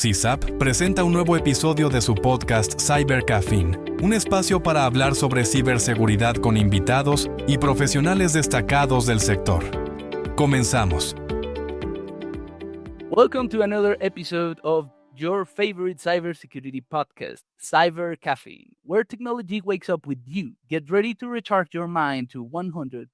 SISAP presenta un nuevo episodio de su podcast Cyber Caffeine, un espacio para hablar sobre ciberseguridad con invitados y profesionales destacados del sector. Comenzamos. Welcome to another episode of your favorite cybersecurity podcast, Cyber Caffeine, where technology wakes up with you. Get ready to recharge your mind to 100%.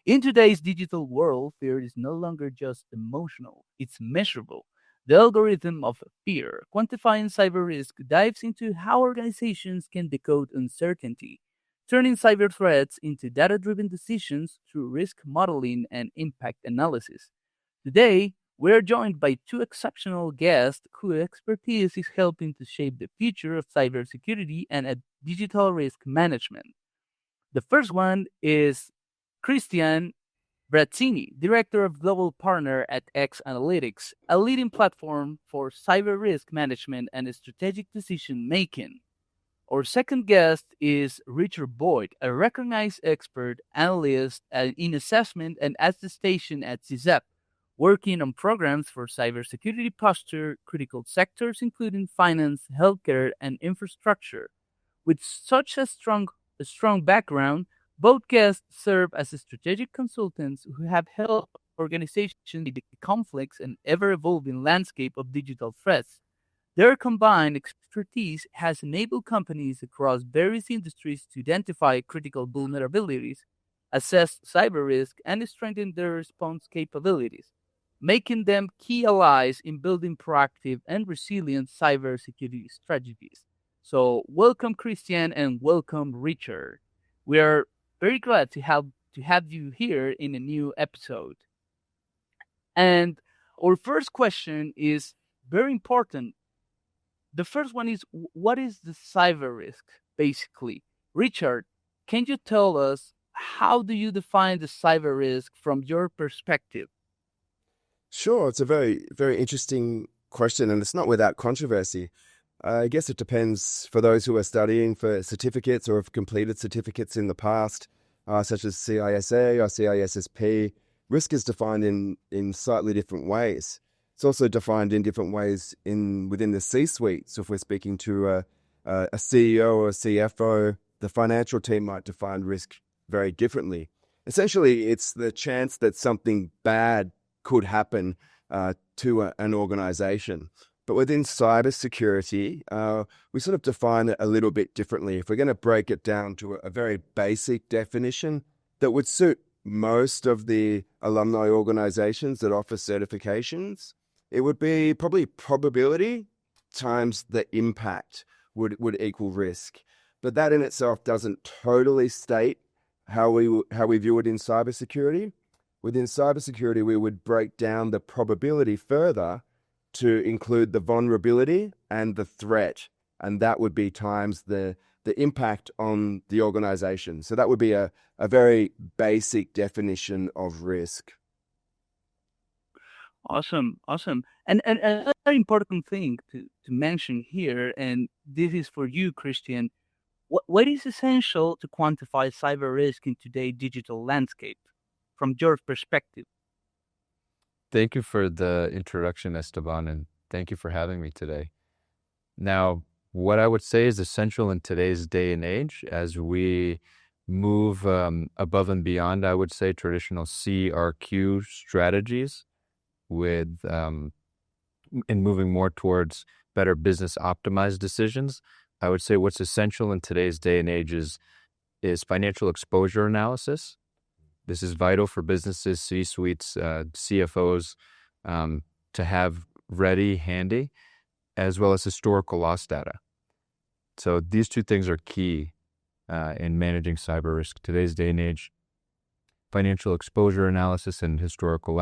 In today's digital world, fear is no longer just emotional, it's measurable. The algorithm of fear, quantifying cyber risk, dives into how organizations can decode uncertainty, turning cyber threats into data-driven decisions through risk modeling and impact analysis. Today, we're joined by two exceptional guests whose expertise is helping to shape the future of cybersecurity and digital risk management. The first one is Cristian, Frazzini, Director of Global Partner at X Analytics, a leading platform for cyber risk management and strategic decision-making. Our second guest is Richard Voegt, a recognized expert analyst in assessment and attestation at SISAP, working on programs for cybersecurity posture, critical sectors including finance, healthcare, and infrastructure. With such a strong background, both guests serve as strategic consultants who have helped organizations navigate the complex and ever-evolving landscape of digital threats. Their combined expertise has enabled companies across various industries to identify critical vulnerabilities, assess cyber risk, and strengthen their response capabilities, making them key allies in building proactive and resilient cybersecurity strategies. So, welcome, Cristian, and welcome, Richard. We are very glad to have you here in a new episode. And our first question is very important. The first one is, what is the cyber risk, basically? Richard, can you tell us, how do you define the cyber risk from your perspective? Sure, it's a very, very interesting question, and it's not without controversy. I guess it depends for those who are studying for certificates or have completed certificates in the past, such as CISA or CISSP. Risk is defined in slightly different ways. It's also defined in different ways within the C-suite. So if we're speaking to a CEO or a CFO, the financial team might define risk very differently. Essentially, it's the chance that something bad could happen to an organization. But within cybersecurity, we sort of define it a little bit differently. If we're going to break it down to a very basic definition that would suit most of the alumni organizations that offer certifications, it would be probably probability times the impact would equal risk. But that in itself doesn't totally state how we view it in cybersecurity. Within cybersecurity, we would break down the probability further to include the vulnerability and the threat, and that would be times the impact on the organization. So that would be a very basic definition of risk. Awesome. And another important thing to mention here, and this is for you, Cristian, what is essential to quantify cyber risk in today's digital landscape from your perspective? Thank you for the introduction, Esteban, and thank you for having me today. Now, what I would say is essential in today's day and age as we move above and beyond, I would say, traditional CRQ strategies with and moving more towards better business optimized decisions. I would say what's essential in today's day and age is financial exposure analysis. This is vital for businesses, C-suites, CFOs to have ready, handy, as well as historical loss data. So these two things are key in managing cyber risk. Today's day and age, financial exposure analysis and historical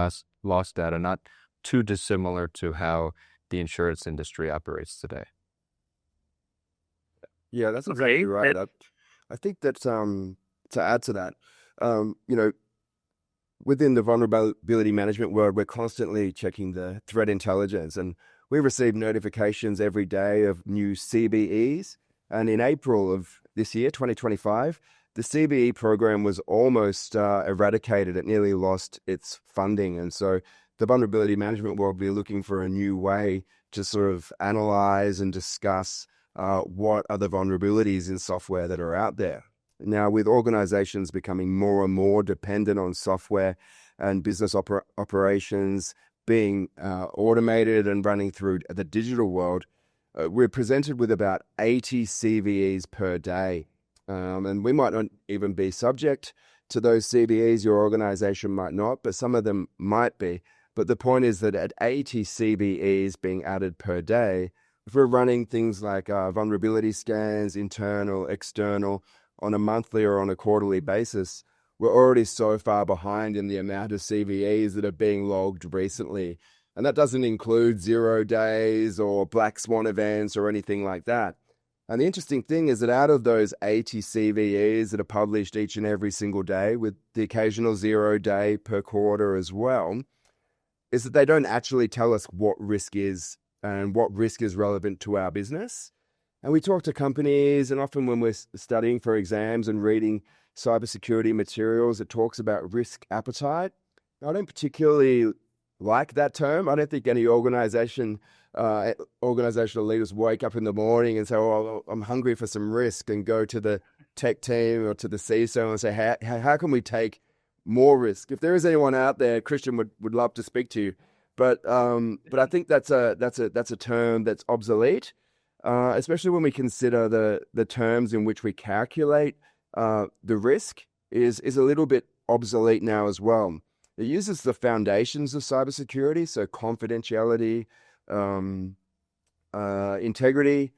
loss data, not too dissimilar to how the insurance industry operates today. Yeah, that's exactly right. I think that to add to that, within the vulnerability management world, we're constantly checking the threat intelligence, and we receive notifications every day of new CBEs. And in April of this year, 2025, the CBE program was almost eradicated. It nearly lost its funding. And so the vulnerability management world will be looking for a new way to sort of analyze and discuss what are the vulnerabilities in software that are out there. Now, with organizations becoming more and more dependent on software and business operations being automated and running through the digital world, we're presented with about 80 CVEs per day. And we might not even be subject to those CVEs. Your organization might not, but some of them might be. But the point is that at 80 CVEs being added per day, if we're running things like vulnerability scans, internal, external, on a monthly or on a quarterly basis, we're already so far behind in the amount of CVEs that are being logged recently. And that doesn't include 0 days or black swan events or anything like that. And the interesting thing is that out of those 80 CVEs that are published each and every single day, with the occasional 0 day per quarter as well, is that they don't actually tell us what risk is and what risk is relevant to our business. And we talk to companies, and often when we're studying for exams and reading cybersecurity materials, it talks about risk appetite. I don't particularly like that term. I don't think any organizational leaders wake up in the morning and say, "Oh, I'm hungry for some risk," and go to the tech team or to the CISO and say, how can we take more risk? If there is anyone out there, Christian would love to speak to you. But I think that's a term that's obsolete, especially when we consider the terms in which we calculate the risk is a little bit obsolete now as well. It uses the foundations of cybersecurity, so confidentiality, integrity,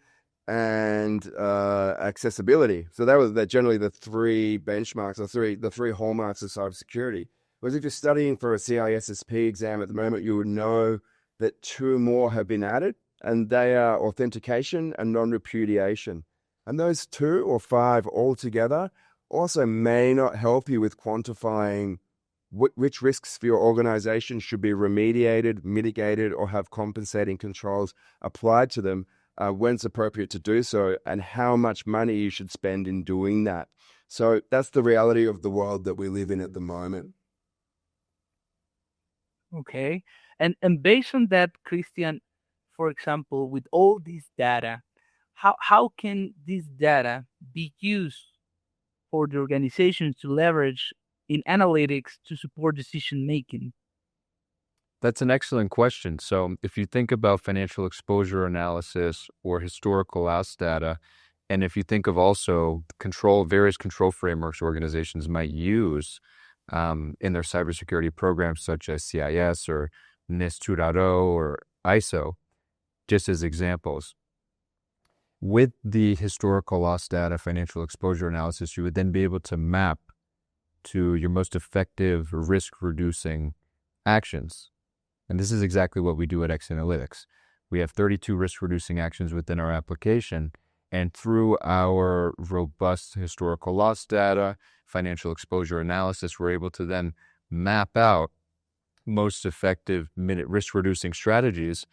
and accessibility. So they're generally the three benchmarks, the three hallmarks of cybersecurity. Whereas if you're studying for a CISSP exam at the moment, you would know that 2 more have been added, and they are authentication and non-repudiation. And those 2 or 5 altogether also may not help you with quantifying which risks for your organization should be remediated, mitigated, or have compensating controls applied to them when it's appropriate to do so, and how much money you should spend in doing that. So that's the reality of the world that we live in at the moment. Okay. And based on that, Christian, for example, with all this data, how can this data be used for the organizations to leverage in analytics to support decision making? That's an excellent question. So if you think about financial exposure analysis or historical loss data, and if you think of also various control frameworks organizations might use in their cybersecurity programs, such as CIS or NIST 2.0 or ISO, just as examples. With the historical loss data, financial exposure analysis, you would then be able to map to your most effective risk-reducing actions. And this is exactly what we do at X Analytics. We have 32 risk-reducing actions within our application, and through our robust historical loss data, financial exposure analysis, we're able to then map out most effective risk-reducing strategies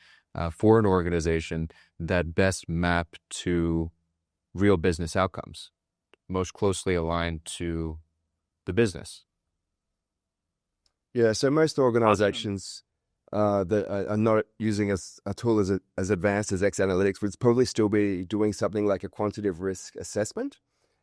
for an organization that best map to real business outcomes, most closely aligned to the business. Yeah, so most organizations that are not using a tool as advanced as X Analytics would probably still be doing something like a quantitative risk assessment.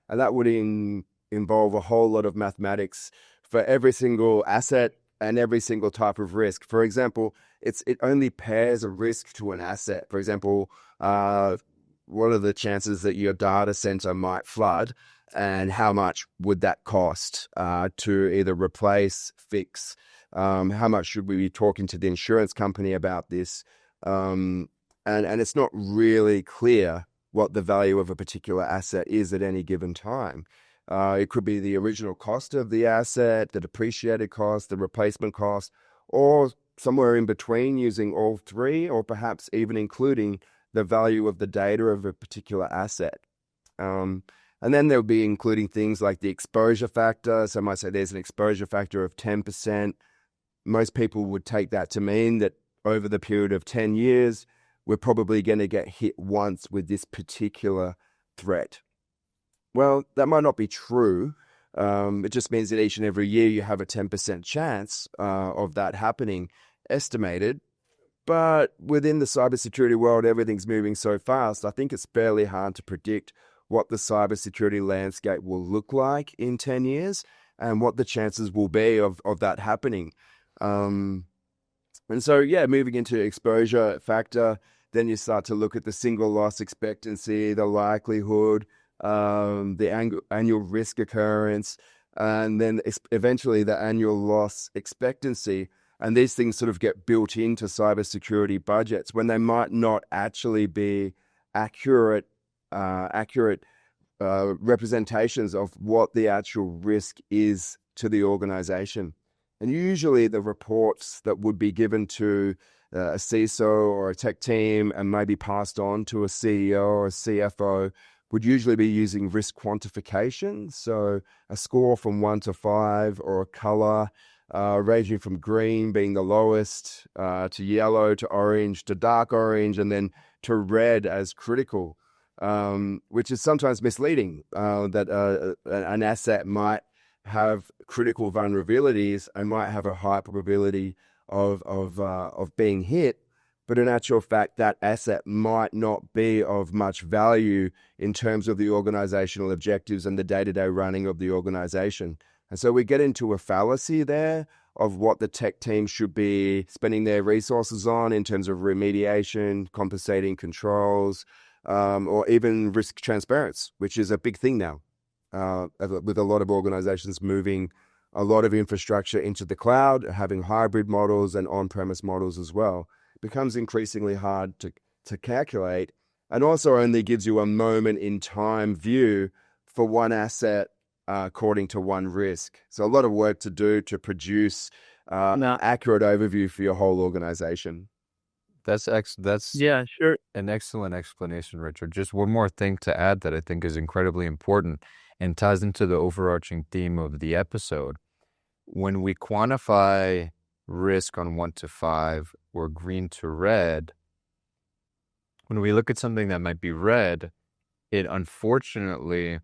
And that would involve a whole lot of mathematics for every single asset and every single type of risk. For example, it only pairs a risk to an asset. For example, what are the chances that your data center might flood, and how much would that cost to either replace, fix? How much should we be talking to the insurance company about this? And it's not really clear what the value of a particular asset is at any given time. It could be the original cost of the asset, the depreciated cost, the replacement cost, or somewhere in between using all 3, or perhaps even including the value of the data of a particular asset. And then they'll be including things like the exposure factor. So I might say there's an exposure factor of 10%. Most people would take that to mean that over the period of 10 years, we're probably going to get hit once with this particular threat. Well, that might not be true. It just means that each and every year you have a 10% chance of that happening, estimated. But within the cybersecurity world, everything's moving so fast. I think it's fairly hard to predict what the cybersecurity landscape will look like in 10 years and what the chances will be of that happening. And so, moving into exposure factor, then you start to look at the single loss expectancy, the likelihood, the annual risk occurrence, and then eventually the annual loss expectancy. And these things sort of get built into cybersecurity budgets when they might not actually be accurate representations of what the actual risk is to the organization. And usually the reports that would be given to a CISO or a tech team and maybe passed on to a CEO or a CFO would usually be using risk quantification. So a score from 1 to 5 or a color, ranging from green being the lowest, to yellow, to orange, to dark orange, and then to red as critical, which is sometimes misleading, that an asset might have critical vulnerabilities and might have a high probability of being hit, but in actual fact, that asset might not be of much value in terms of the organizational objectives and the day-to-day running of the organization. And so we get into a fallacy there of what the tech team should be spending their resources on in terms of remediation, compensating controls, or even risk transparency, which is a big thing now, with a lot of organizations moving a lot of infrastructure into the cloud, having hybrid models and on-premise models as well. It becomes increasingly hard to calculate, and also only gives you a moment in time view for one asset according to one risk. So a lot of work to do to produce accurate overview for your whole organization. That's Yeah, sure. an excellent explanation, Richard. Just one more thing to add that I think is incredibly important and ties into the overarching theme of the episode. When we quantify risk on 1 to 5 or green to red, when we look at something that might be red, it unfortunately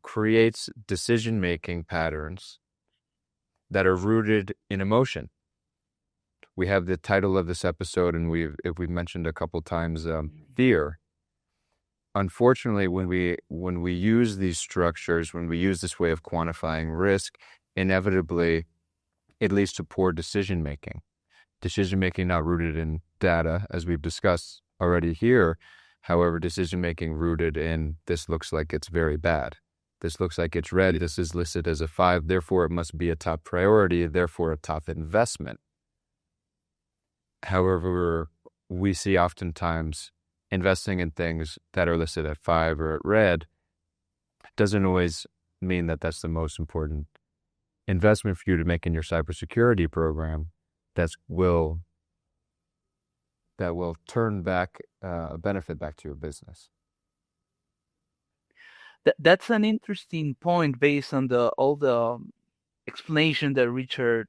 creates decision-making patterns that are rooted in emotion. We have the title of this episode, and we've mentioned a couple times, fear. Unfortunately, when we use these structures, when we use this way of quantifying risk, inevitably it leads to poor decision-making. Decision-making not rooted in data, as we've discussed already here. However, decision-making rooted in, this looks like it's very bad. This looks like it's red. This is listed as a 5. Therefore, it must be a top priority. Therefore, a top investment. However, we see oftentimes investing in things that are listed at 5 or at red doesn't always mean that that's the most important investment for you to make in your cybersecurity program that will turn back a benefit back to your business. That's an interesting point based on all the explanation that Richard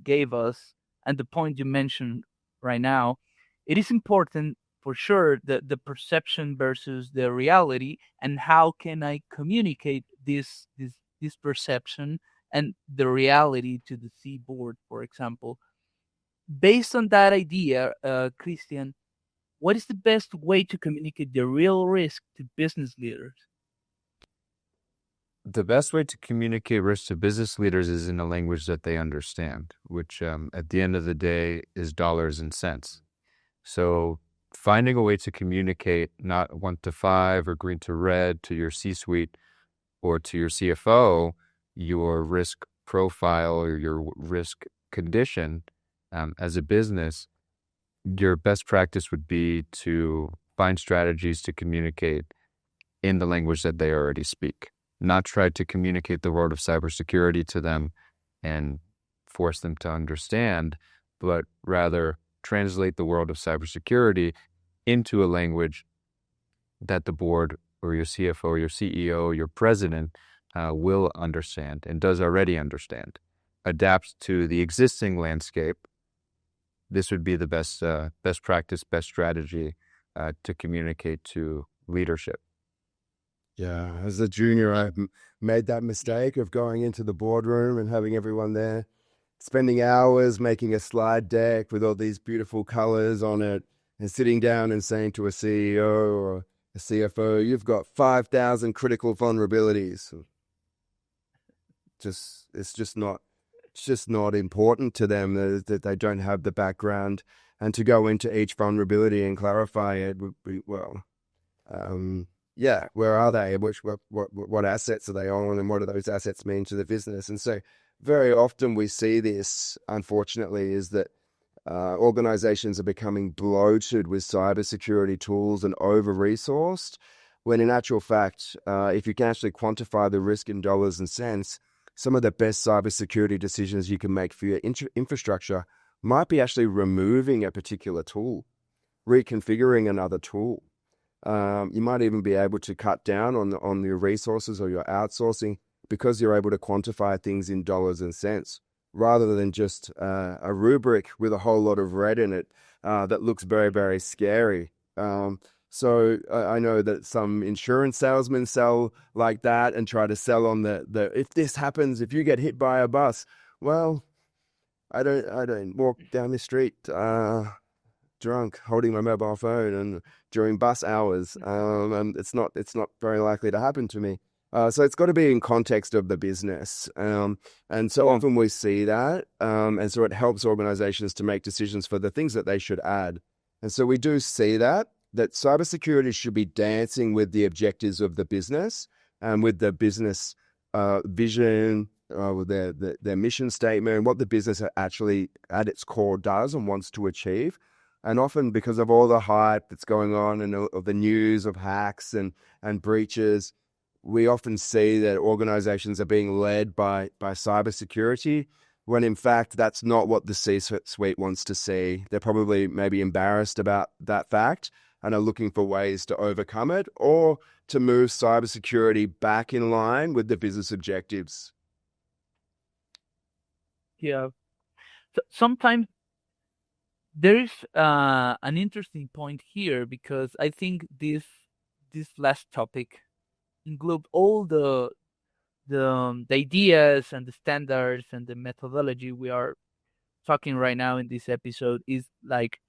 gave us and the point you mentioned right now. It is important for sure the perception versus the reality, and how can I communicate this perception and the reality to the C-board, for example. Based on that idea, Cristian, what is the best way to communicate the real risk to business leaders? The best way to communicate risk to business leaders is in a language that they understand, which at the end of the day is dollars and cents. So finding a way to communicate not 1 to 5 or green to red to your C-suite or to your CFO, your risk profile or your risk condition as a business, your best practice would be to find strategies to communicate in the language that they already speak. Not try to communicate the world of cybersecurity to them and force them to understand, but rather translate the world of cybersecurity into a language that the board or your CFO, your CEO, your president will understand and does already understand. Adapt to the existing landscape. This would be the best practice, best strategy to communicate to leadership. Yeah, as a junior, I made that mistake of going into the boardroom and having everyone there spending hours making a slide deck with all these beautiful colors on it and sitting down and saying to a CEO or a CFO, you've got 5,000 critical vulnerabilities. It's just not important to them that they don't have the background, and to go into each vulnerability and clarify it would be, well, where are they? What assets are they on, and what do those assets mean to the business? And so very often we see this, unfortunately, is that organizations are becoming bloated with cybersecurity tools and over-resourced, when in actual fact, if you can actually quantify the risk in dollars and cents, some of the best cybersecurity decisions you can make for your infrastructure might be actually removing a particular tool, reconfiguring another tool. You might even be able to cut down on your resources or your outsourcing because you're able to quantify things in dollars and cents, rather than just a rubric with a whole lot of red in it that looks very, very scary. So I know that some insurance salesmen sell like that and try to sell on the if this happens, if you get hit by a bus, well, I don't walk down the street drunk holding my mobile phone and during bus hours, and it's not very likely to happen to me. So it's got to be in context of the business, and so often we see that, and so it helps organizations to make decisions for the things that they should add. And so we do see that cybersecurity should be dancing with the objectives of the business and with the business vision, with their mission statement, and what the business actually at its core does and wants to achieve. And often because of all the hype that's going on and of the news of hacks and breaches, we often see that organizations are being led by cybersecurity, when in fact that's not what the C-suite wants to see. They're probably maybe embarrassed about that fact and are looking for ways to overcome it or to move cybersecurity back in line with the business objectives. Yeah. So sometimes there is an interesting point here, because I think this last topic include all the ideas and the standards and the methodology we are talking right now in this episode. Is like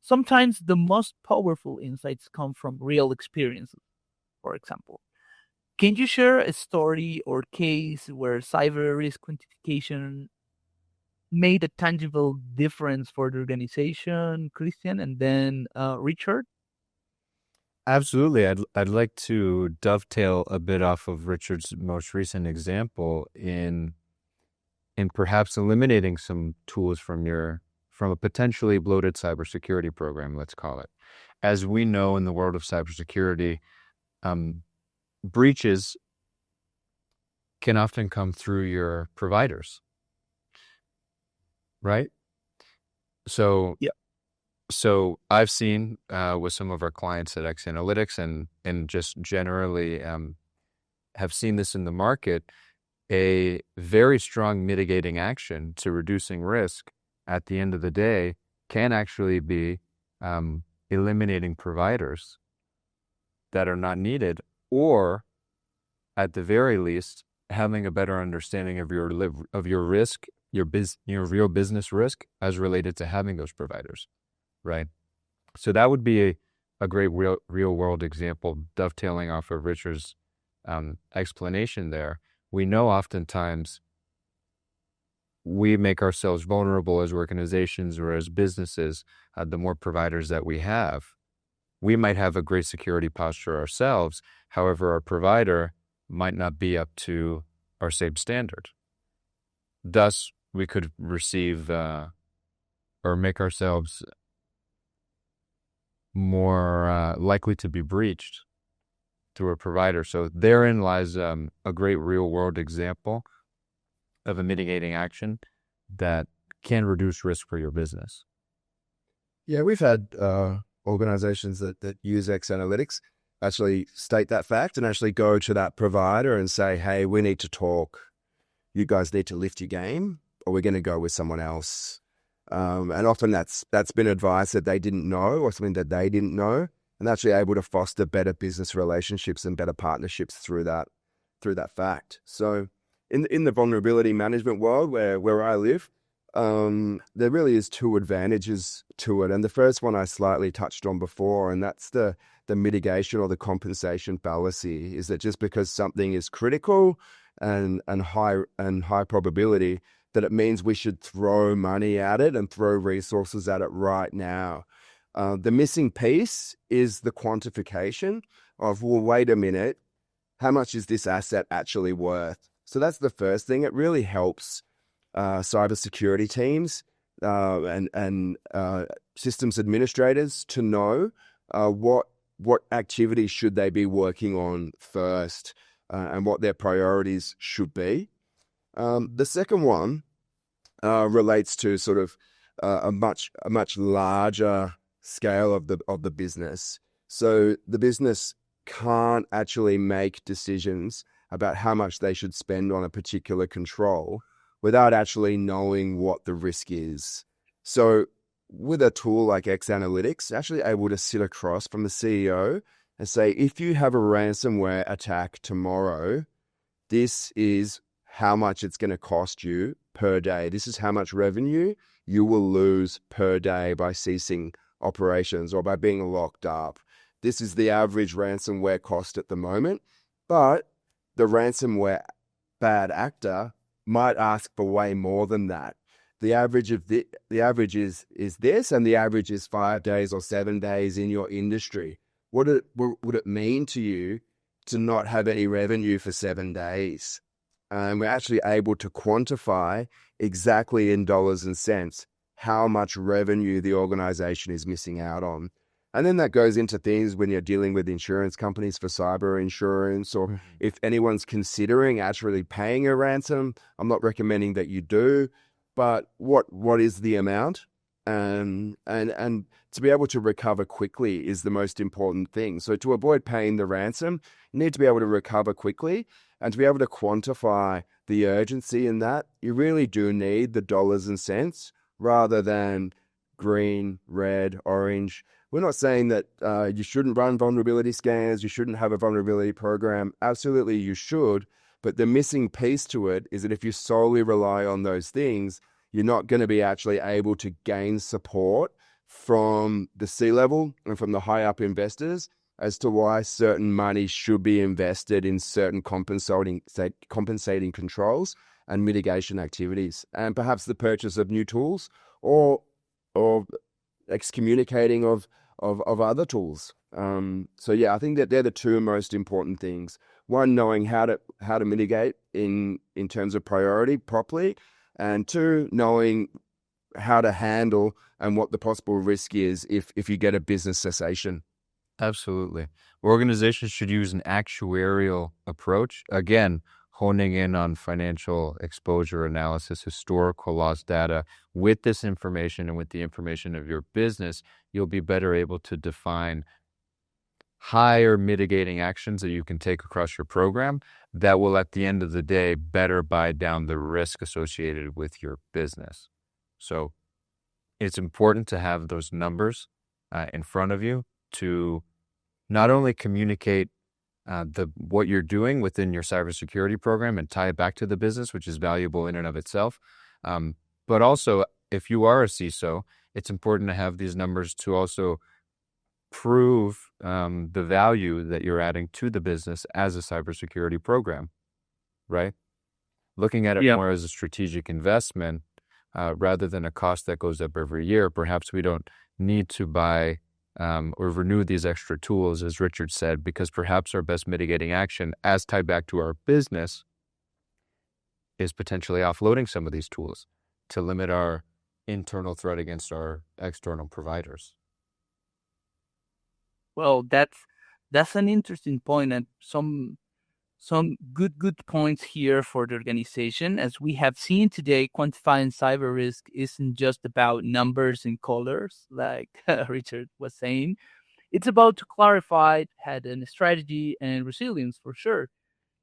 sometimes the most powerful insights come from real experiences. For example, can you share a story or case where cyber risk quantification made a tangible difference for the organization, Christian, and then Richard? Absolutely. I'd like to dovetail a bit off of Richard's most recent example in perhaps eliminating some tools from a potentially bloated cybersecurity program, let's call it. As we know in the world of cybersecurity, breaches can often come through your providers, right? So yeah. So I've seen with some of our clients at X Analytics and just generally have seen this in the market, a very strong mitigating action to reducing risk at the end of the day can actually be eliminating providers that are not needed, or at the very least, having a better understanding of your risk, your real business risk as related to having those providers. Right. So that would be a great real world example, dovetailing off of Richard's explanation there. We know oftentimes we make ourselves vulnerable as organizations or as businesses. The more providers that we have, we might have a great security posture ourselves. However, our provider might not be up to our same standard. Thus, we could receive or make ourselves more likely to be breached through a provider. So therein lies a great real world example of a mitigating action that can reduce risk for your business. Yeah, we've had organizations that use X Analytics actually state that fact and actually go to that provider and say, hey, we need to talk. You guys need to lift your game, or we're going to go with someone else. And often that's been advice that they didn't know, or something that they didn't know, and actually able to foster better business relationships and better partnerships through that fact. So in the vulnerability management world where I live, there really is two advantages to it. And the first one I slightly touched on before, and that's the mitigation or the compensation fallacy, is that just because something is critical and high probability, that it means we should throw money at it and throw resources at it right now. The missing piece is the quantification of, well, wait a minute, how much is this asset actually worth? So that's the first thing. It really helps cybersecurity teams and systems administrators to know what activities should they be working on first and what their priorities should be. The second one relates to sort of a much larger scale of the business. So the business can't actually make decisions about how much they should spend on a particular control without actually knowing what the risk is. So with a tool like X Analytics, actually able to sit across from the CEO and say, if you have a ransomware attack tomorrow, this is how much it's going to cost you per day. This is how much revenue you will lose per day by ceasing operations or by being locked up. This is the average ransomware cost at the moment, but the ransomware bad actor might ask for way more than that. The average is this, and the average is 5 days or 7 days in your industry. What would it mean to you to not have any revenue for 7 days? And we're actually able to quantify exactly in dollars and cents how much revenue the organization is missing out on. And then that goes into things when you're dealing with insurance companies for cyber insurance, or if anyone's considering actually paying a ransom. I'm not recommending that you do, but what is the amount? And to be able to recover quickly is the most important thing. So to avoid paying the ransom, you need to be able to recover quickly, and to be able to quantify the urgency in that, you really do need the dollars and cents rather than green, red, orange. We're not saying that you shouldn't run vulnerability scans, you shouldn't have a vulnerability program. Absolutely, you should. But the missing piece to it is that if you solely rely on those things, you're not going to be actually able to gain support from the C-level and from the high-up investors as to why certain money should be invested in certain compensating controls and mitigation activities, and perhaps the purchase of new tools or excommunicating of other tools. So yeah, I think that they're the two most important things. One, knowing how to mitigate in terms of priority properly, and two, knowing how to handle and what the possible risk is if you get a business cessation. Absolutely. Organizations should use an actuarial approach. Again, honing in on financial exposure analysis, historical loss data. With this information and with the information of your business, you'll be better able to define higher mitigating actions that you can take across your program that will, at the end of the day, better buy down the risk associated with your business. So it's important to have those numbers in front of you to not only communicate what you're doing within your cybersecurity program and tie it back to the business, which is valuable in and of itself. But also, if you are a CISO, it's important to have these numbers to also prove the value that you're adding to the business as a cybersecurity program, right? Looking at it more as a strategic investment rather than a cost that goes up every year. Perhaps we don't need to buy or renew these extra tools, as Richard said, because perhaps our best mitigating action, as tied back to our business, is potentially offloading some of these tools to limit our internal threat against our external providers. Well, that's an interesting point, and some good points here for the organization. As we have seen today, quantifying cyber risk isn't just about numbers and colors, like Richard was saying. It's about to clarify, had a strategy and resilience for sure.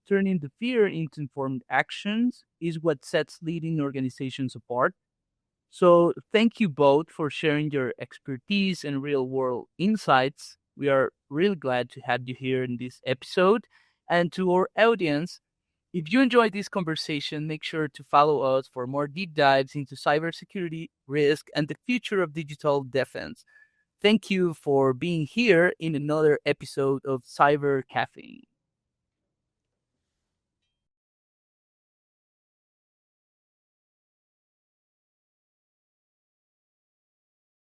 Turning the fear into informed actions is what sets leading organizations apart. So thank you both for sharing your expertise and real-world insights. We are really glad to have you here in this episode. And to our audience, If you enjoyed this conversation, make sure to follow us for more deep dives into cybersecurity, risk, and the future of digital defense. Thank you for being here in another episode of Cyber Caffeine.